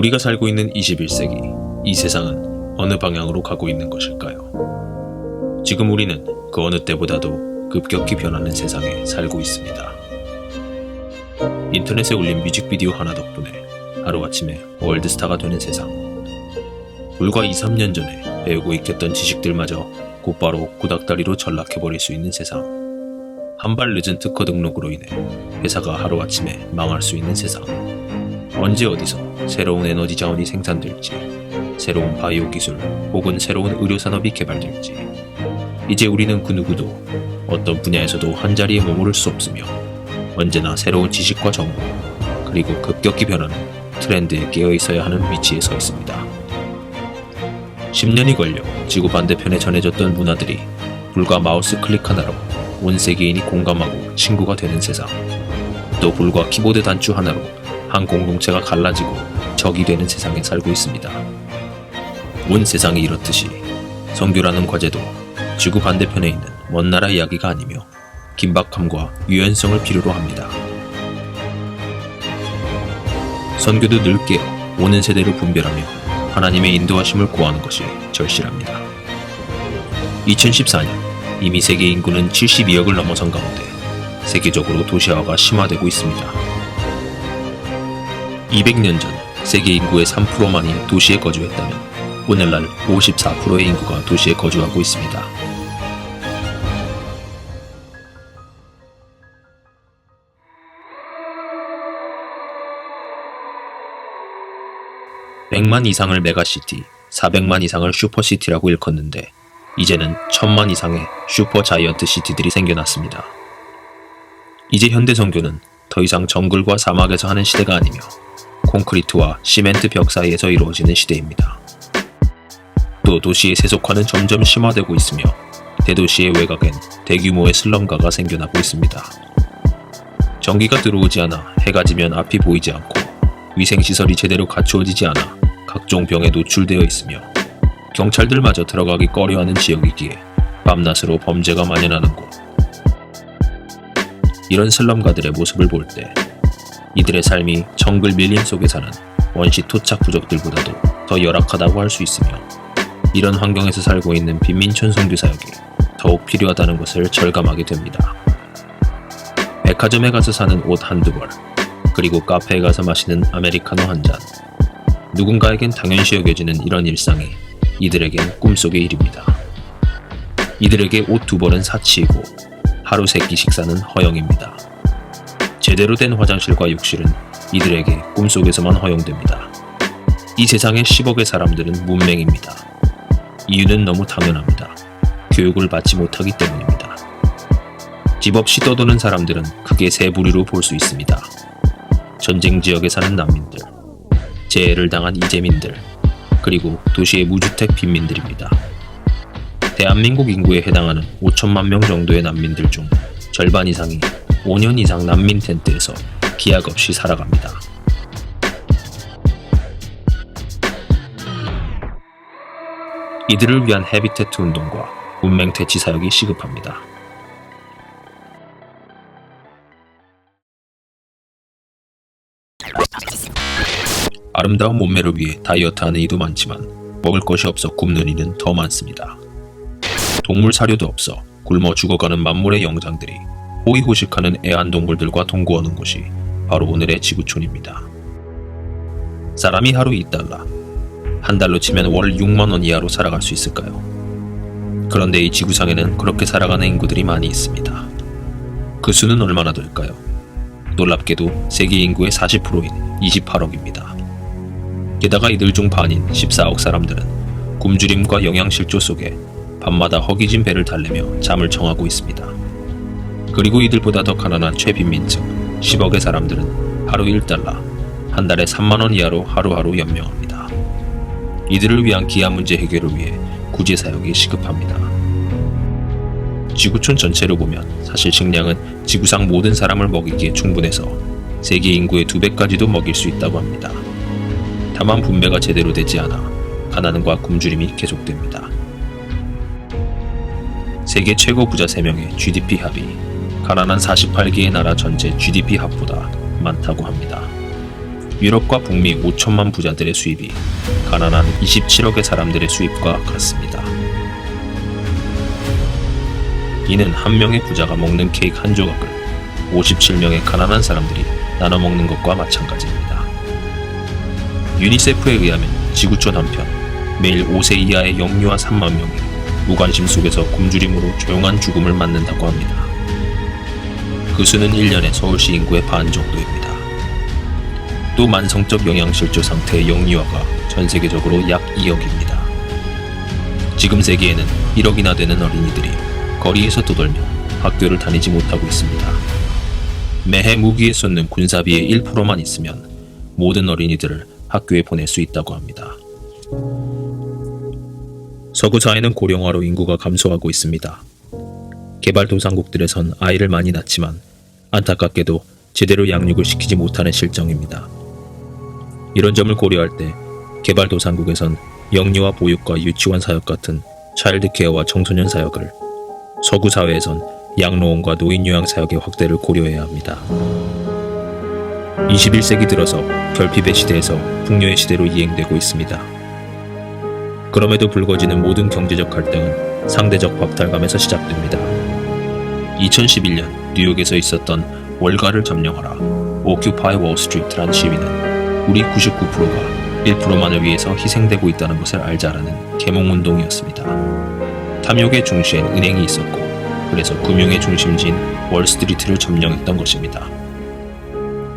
우리가 살고 있는 21세기, 이 세상은 어느 방향으로 가고 있는 것일까요? 지금 우리는 그 어느 때보다도 급격히 변하는 세상에 살고 있습니다. 인터넷에 올린 뮤직비디오 하나 덕분에 하루아침에 월드스타가 되는 세상. 불과 2, 3년 전에 배우고 익혔던 지식들마저 곧바로 구닥다리로 전락해버릴 수 있는 세상. 한 발 늦은 특허 등록으로 인해 회사가 하루아침에 망할 수 있는 세상. 언제 어디서 새로운 에너지 자원이 생산될지, 새로운 바이오 기술 혹은 새로운 의료 산업이 개발될지, 이제 우리는 그 누구도 어떤 분야에서도 한자리에 머무를 수 없으며 언제나 새로운 지식과 정보, 그리고 급격히 변하는 트렌드에 깨어 있어야 하는 위치에 서 있습니다. 10년이 걸려 지구 반대편에 전해졌던 문화들이 불과 마우스 클릭 하나로 온 세계인이 공감하고 친구가 되는 세상. 또 불과 키보드 단추 하나로 한 공동체가 갈라지고 적이 되는 세상에 살고 있습니다. 온 세상이 이렇듯이 선교라는 과제도 지구 반대편에 있는 먼 나라 이야기가 아니며 긴박함과 유연성을 필요로 합니다. 선교도 늘 깨어 오는 세대를 분별하며 하나님의 인도하심을 구하는 것이 절실합니다. 2014년 이미 세계 인구는 72억을 넘어선 가운데 세계적으로 도시화가 심화되고 있습니다. 200년 전 세계 인구의 3%만이 도시에 거주했다면 오늘날 54%의 인구가 도시에 거주하고 있습니다. (100만) 이상을 메가시티, 400만 이상을 슈퍼시티라고 일컫는데 이제는 1000만 이상의 슈퍼 자이언트 시티들이 생겨났습니다. 이제 현대 선교는 더 이상 정글과 사막에서 하는 시대가 아니며 콘크리트와 시멘트 벽 사이에서 이루어지는 시대입니다. 또 도시의 세속화는 점점 심화되고 있으며 대도시의 외곽엔 대규모의 슬럼가가 생겨나고 있습니다. 전기가 들어오지 않아 해가 지면 앞이 보이지 않고 위생시설이 제대로 갖추어지지 않아 각종 병에 노출되어 있으며 경찰들마저 들어가기 꺼려하는 지역이기에 밤낮으로 범죄가 만연하는 곳. 이런 슬럼가들의 모습을 볼 때 이들의 삶이 정글 밀림 속에 사는 원시 토착 부족들보다도 더 열악하다고 할 수 있으며 이런 환경에서 살고 있는 빈민촌 선교 사역이 더욱 필요하다는 것을 절감하게 됩니다. 백화점에 가서 사는 옷 한두 벌, 그리고 카페에 가서 마시는 아메리카노 한 잔. 누군가에겐 당연시 여겨지는 이런 일상이 이들에겐 꿈속의 일입니다. 이들에게 옷 두 벌은 사치이고 하루 세 끼 식사는 허영입니다. 제대로 된 화장실과 욕실은 이들에게 꿈속에서만 허용됩니다. 이 세상의 10억의 사람들은 문맹입니다. 이유는 너무 당연합니다. 교육을 받지 못하기 때문입니다. 집 없이 떠도는 사람들은 크게 세 부류로 볼 수 있습니다. 전쟁 지역에 사는 난민들, 재해를 당한 이재민들, 그리고 도시의 무주택 빈민들입니다. 대한민국 인구에 해당하는 5천만 명 정도의 난민들 중 절반 이상이 5년 이상 난민 텐트에서 기약 없이 살아갑니다. 이들을 위한 헤비테트 운동과 문맹 퇴치 사역이 시급합니다. 아름다운 몸매를 위해 다이어트하는 이도 많지만 먹을 것이 없어 굶는 이는 더 많습니다. 동물 사료도 없어 굶어 죽어가는 만물의 영장들이 호의호식하는 애완동물들과 동거하는 곳이 바로 오늘의 지구촌입니다. 사람이 하루 2달러, 한 달로 치면 월 6만원 이하로 살아갈 수 있을까요? 그런데 이 지구상에는 그렇게 살아가는 인구들이 많이 있습니다. 그 수는 얼마나 될까요? 놀랍게도 세계 인구의 40%인 28억입니다. 게다가 이들 중 반인 14억 사람들은 굶주림과 영양실조 속에 밤마다 허기진 배를 달래며 잠을 청하고 있습니다. 그리고 이들보다 더 가난한 최빈민층 10억의 사람들은 하루 1달러, 한 달에 3만원 이하로 하루하루 연명합니다. 이들을 위한 기아 문제 해결을 위해 구제 사역이 시급합니다. 지구촌 전체로 보면 사실 식량은 지구상 모든 사람을 먹이기에 충분해서 세계 인구의 2배까지도 먹일 수 있다고 합니다. 다만 분배가 제대로 되지 않아 가난과 굶주림이 계속됩니다. 세계 최고 부자 3명의 GDP 합이 가난한 48개의 나라 전체 GDP 합보다 많다고 합니다. 유럽과 북미 5천만 부자들의 수입이 가난한 27억의 사람들의 수입과 같습니다. 이는 한 명의 부자가 먹는 케이크 한 조각을 57명의 가난한 사람들이 나눠 먹는 것과 마찬가지입니다. 유니세프에 의하면 지구촌 한편 매일 5세 이하의 영유아 3만 명이 무관심 속에서 굶주림으로 조용한 죽음을 맞는다고 합니다. 그 수는 1년에 서울시 인구의 반 정도입니다. 또 만성적 영양실조 상태의 영유아가 전 세계적으로 약 2억입니다. 지금 세계에는 1억이나 되는 어린이들이 거리에서 떠돌며 학교를 다니지 못하고 있습니다. 매해 무기에 쏟는 군사비의 1%만 있으면 모든 어린이들을 학교에 보낼 수 있다고 합니다. 서구 사회는 고령화로 인구가 감소하고 있습니다. 개발도상국들에선 아이를 많이 낳지만 안타깝게도 제대로 양육을 시키지 못하는 실정입니다. 이런 점을 고려할 때 개발도상국에선 영유아 보육과 유치원 사역 같은 차일드 케어와 청소년 사역을, 서구 사회에선 양로원과 노인 요양 사역의 확대를 고려해야 합니다. 21세기 들어서 결핍의 시대에서 풍요의 시대로 이행되고 있습니다. 그럼에도 불거지는 모든 경제적 갈등은 상대적 박탈감에서 시작됩니다. 2011년 뉴욕에서 있었던 월가를 점령하라 Occupy Wall Street라는 시위는 우리 99%가 1%만을 위해서 희생되고 있다는 것을 알자라는 계몽운동이었습니다. 탐욕의 중시엔 은행이 있었고 그래서 금융의 중심지인 월스트리트를 점령했던 것입니다.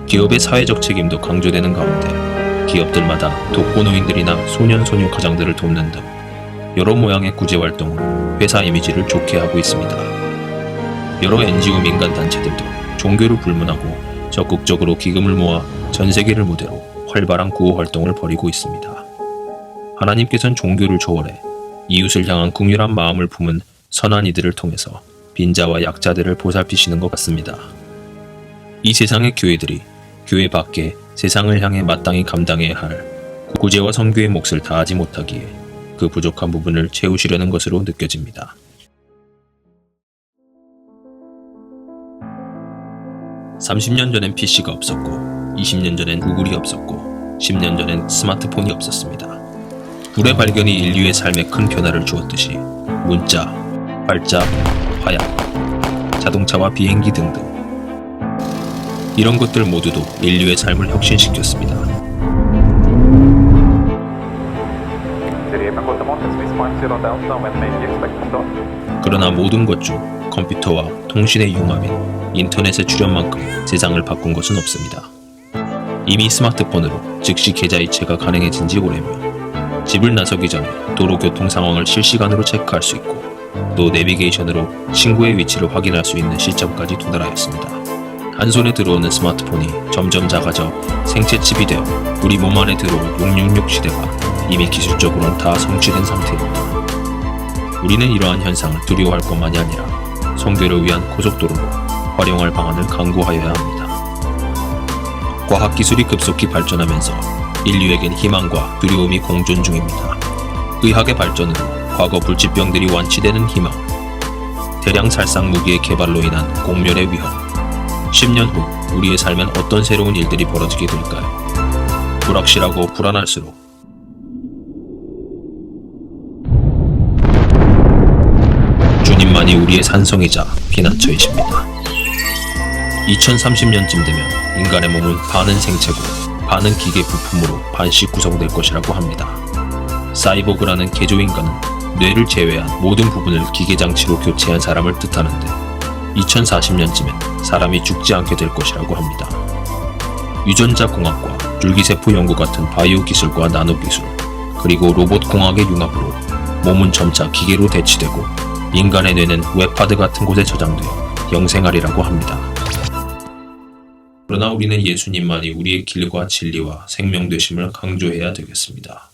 기업의 사회적 책임도 강조되는 가운데 기업들마다 독거노인들이나 소년소녀 가장들을 돕는 등 여러 모양의 구제활동으로 회사 이미지를 좋게 하고 있습니다. 여러 NGO 민간단체들도 종교를 불문하고 적극적으로 기금을 모아 전 세계를 무대로 활발한 구호활동을 벌이고 있습니다. 하나님께서는 종교를 초월해 이웃을 향한 긍휼한 마음을 품은 선한 이들을 통해서 빈자와 약자들을 보살피시는 것 같습니다. 이 세상의 교회들이 교회 밖에 세상을 향해 마땅히 감당해야 할 구제와 선교의 몫을 다하지 못하기에 그 부족한 부분을 채우시려는 것으로 느껴집니다. (30년) 전엔 PC가 없었고 20년 전엔 구글이 없었고 10년 전엔 스마트폰이 없었습니다. 불의 발견이 인류의 삶에 큰 변화를 주었듯이 문자, 발자, 화약, 자동차와 비행기 등등 이런 것들 모두도 인류의 삶을 혁신시켰습니다. 그러나 모든 것 중 컴퓨터와 통신의 융합인 인터넷의 출현만큼 세상을 바꾼 것은 없습니다. 이미 스마트폰으로 즉시 계좌 이체가 가능해진 지 오래며 집을 나서기 전에 도로 교통 상황을 실시간으로 체크할 수 있고 또 내비게이션으로 친구의 위치를 확인할 수 있는 시점까지 도달하였습니다. 한 손에 들어오는 스마트폰이 점점 작아져 생체칩이 되어 우리 몸 안에 들어올 666 시대가 이미 기술적으로는 다 성취된 상태입니다. 우리는 이러한 현상을 두려워할 것만이 아니라 선교를 위한 고속도로로 활용할 방안을 강구하여야 합니다. 과학기술이 급속히 발전하면서 인류에겐 희망과 두려움이 공존 중입니다. 의학의 발전으로 과거 불치병들이 완치되는 희망, 대량 살상 무기의 개발로 인한 공멸의 위험, 10년 후 우리의 삶엔 어떤 새로운 일들이 벌어지게 될까요? 불확실하고 불안할수록 주님만이 우리의 산성이자 피난처이십니다. 2030년쯤 되면 인간의 몸은 반은 생체고 반은 기계 부품으로 반씩 구성될 것이라고 합니다. 사이보그라는 개조인간은 뇌를 제외한 모든 부분을 기계장치로 교체한 사람을 뜻하는데 2040년쯤엔 사람이 죽지 않게 될 것이라고 합니다. 유전자 공학과 줄기세포 연구 같은 바이오 기술과 나노 기술, 그리고 로봇 공학의 융합으로 몸은 점차 기계로 대치되고 인간의 뇌는 웹하드 같은 곳에 저장되어 영생하리라고 합니다. 그러나 우리는 예수님만이 우리의 길과 진리와 생명 되심을 강조해야 되겠습니다.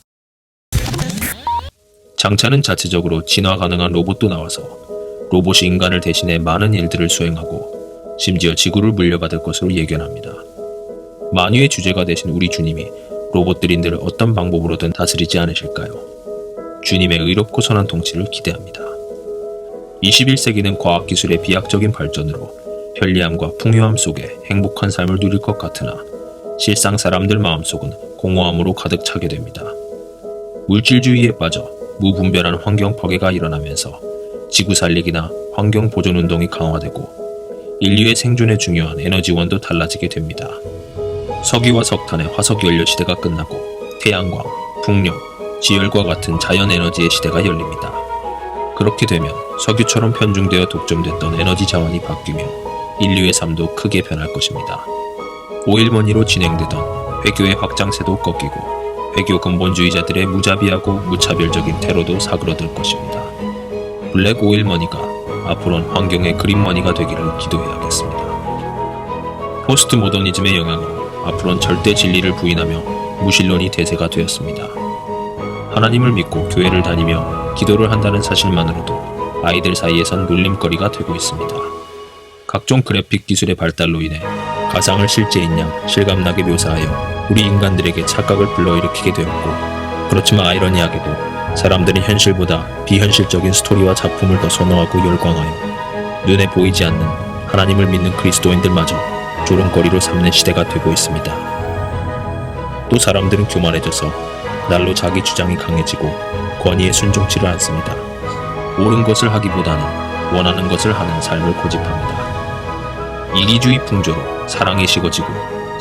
장차는 자체적으로 진화 가능한 로봇도 나와서 로봇이 인간을 대신해 많은 일들을 수행하고 심지어 지구를 물려받을 것으로 예견합니다. 만유의 주제가 되신 우리 주님이 로봇들인들을 어떤 방법으로든 다스리지 않으실까요? 주님의 의롭고 선한 통치를 기대합니다. 21세기는 과학기술의 비약적인 발전으로 편리함과 풍요함 속에 행복한 삶을 누릴 것 같으나 실상 사람들 마음속은 공허함으로 가득 차게 됩니다. 물질주의에 빠져 무분별한 환경 파괴가 일어나면서 지구 살리기나 환경 보존 운동이 강화되고 인류의 생존에 중요한 에너지원도 달라지게 됩니다. 석유와 석탄의 화석 연료 시대가 끝나고 태양광, 풍력, 지열과 같은 자연 에너지의 시대가 열립니다. 그렇게 되면 석유처럼 편중되어 독점됐던 에너지 자원이 바뀌며 인류의 삶도 크게 변할 것입니다. 오일머니로 진행되던 회교의 확장세도 꺾이고 회교 근본주의자들의 무자비하고 무차별적인 테러도 사그러들 것입니다. 블랙 오일머니가 앞으로는 환경의 그린머니가 되기를 기도해야겠습니다. 포스트 모더니즘의 영향으로 앞으로는 절대 진리를 부인하며 무신론이 대세가 되었습니다. 하나님을 믿고 교회를 다니며 기도를 한다는 사실만으로도 아이들 사이에선 놀림거리가 되고 있습니다. 각종 그래픽 기술의 발달로 인해 가상을 실제인 양 실감나게 묘사하여 우리 인간들에게 착각을 불러일으키게 되었고, 그렇지만 아이러니하게도 사람들은 현실보다 비현실적인 스토리와 작품을 더 선호하고 열광하여 눈에 보이지 않는 하나님을 믿는 그리스도인들마저 조롱거리로 삼는 시대가 되고 있습니다. 또 사람들은 교만해져서 날로 자기 주장이 강해지고 권위에 순종치를 않습니다. 옳은 것을 하기보다는 원하는 것을 하는 삶을 고집합니다. 이기주의 풍조로 사랑이 식어지고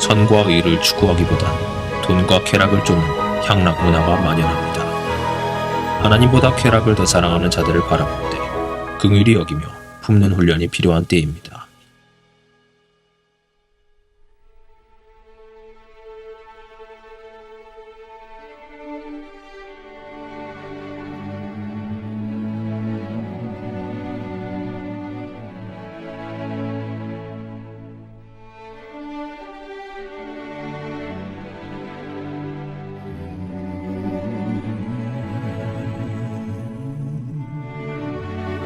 선과 의를 추구하기보다는 돈과 쾌락을 쫓는 향락 문화가 만연합니다. 하나님보다 쾌락을 더 사랑하는 자들을 바라볼 때 긍휼히 여기며 품는 훈련이 필요한 때입니다.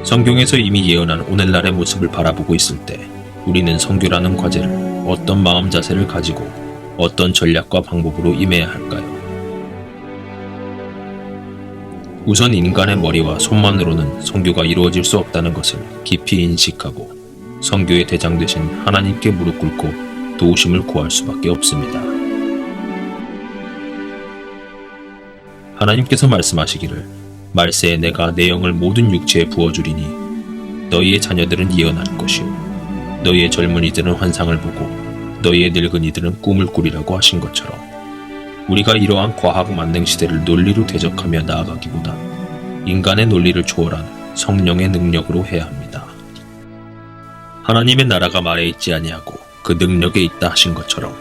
성경에서 이미 예언한 오늘날의 모습을 바라보고 있을 때 우리는 선교라는 과제를 어떤 마음 자세를 가지고 어떤 전략과 방법으로 임해야 할까요? 우선 인간의 머리와 손만으로는 선교가 이루어질 수 없다는 것을 깊이 인식하고 선교의 대장 되신 하나님께 무릎 꿇고 도우심을 구할 수밖에 없습니다. 하나님께서 말씀하시기를 말세에 내가 내 영을 모든 육체에 부어주리니 너희의 자녀들은 예언할 것이요 너희의 젊은이들은 환상을 보고 너희의 늙은이들은 꿈을 꾸리라고 하신 것처럼 우리가 이러한 과학 만능 시대를 논리로 대적하며 나아가기보다 인간의 논리를 초월한 성령의 능력으로 해야 합니다. 하나님의 나라가 말에 있지 아니하고 그 능력에 있다 하신 것처럼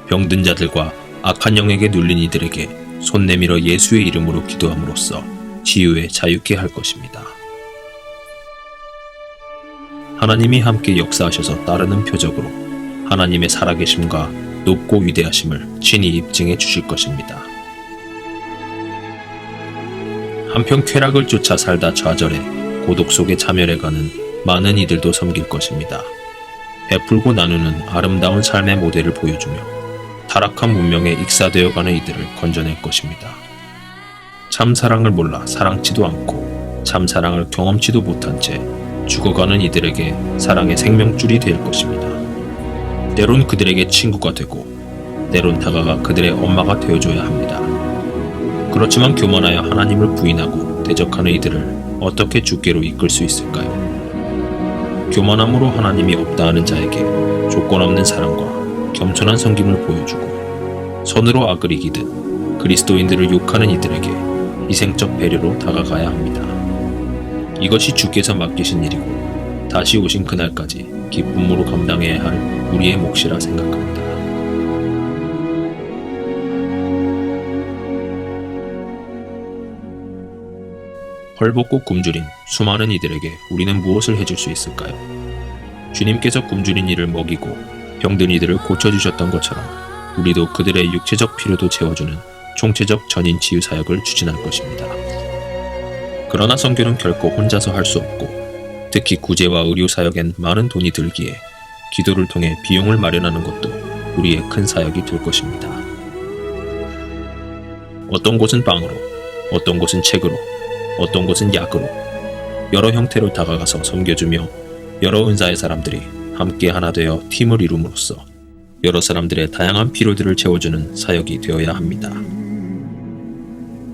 병든 자들과 악한 영에게 눌린 이들에게 손 내밀어 예수의 이름으로 기도함으로써 치유에 자유케 할 것입니다. 하나님이 함께 역사하셔서 따르는 표적으로 하나님의 살아계심과 높고 위대하심을 친히 입증해 주실 것입니다. 한편 쾌락을 쫓아 살다 좌절해 고독 속에 자멸해가는 많은 이들도 섬길 것입니다. 베풀고 나누는 아름다운 삶의 모델을 보여주며 타락한 문명에 익사되어가는 이들을 건져낼 것입니다. 참 사랑을 몰라 사랑치도 않고 참 사랑을 경험치도 못한 채 죽어가는 이들에게 사랑의 생명줄이 될 것입니다. 때론 그들에게 친구가 되고 때론 다가가 그들의 엄마가 되어줘야 합니다. 그렇지만 교만하여 하나님을 부인하고 대적하는 이들을 어떻게 주께로 이끌 수 있을까요? 교만함으로 하나님이 없다 하는 자에게 조건 없는 사랑과 겸손한 섬김을 보여주고 선으로 악을 이기듯 그리스도인들을 욕하는 이들에게 희생적 배려로 다가가야 합니다. 이것이 주께서 맡기신 일이고 다시 오신 그날까지 기쁨으로 감당해야 할 우리의 몫이라 생각합니다. 헐벗고 굶주린 수많은 이들에게 우리는 무엇을 해줄 수 있을까요? 주님께서 굶주린 이를 먹이고 병든 이들을 고쳐주셨던 것처럼 우리도 그들의 육체적 필요도 채워주는 총체적 전인 치유 사역을 추진할 것입니다. 그러나 선교는 결코 혼자서 할 수 없고 특히 구제와 의료 사역엔 많은 돈이 들기에 기도를 통해 비용을 마련하는 것도 우리의 큰 사역이 될 것입니다. 어떤 곳은 빵으로, 어떤 곳은 책으로, 어떤 곳은 약으로 여러 형태로 다가가서 섬겨주며 여러 은사의 사람들이 함께 하나 되어 팀을 이룸으로써 여러 사람들의 다양한 필요들을 채워주는 사역이 되어야 합니다.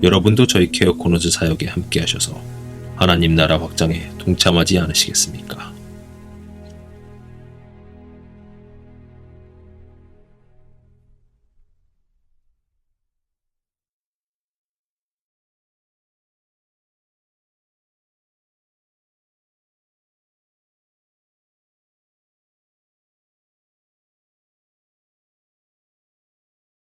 여러분도 저희 케어 코너즈 사역에 함께 하셔서 하나님 나라 확장에 동참하지 않으시겠습니까?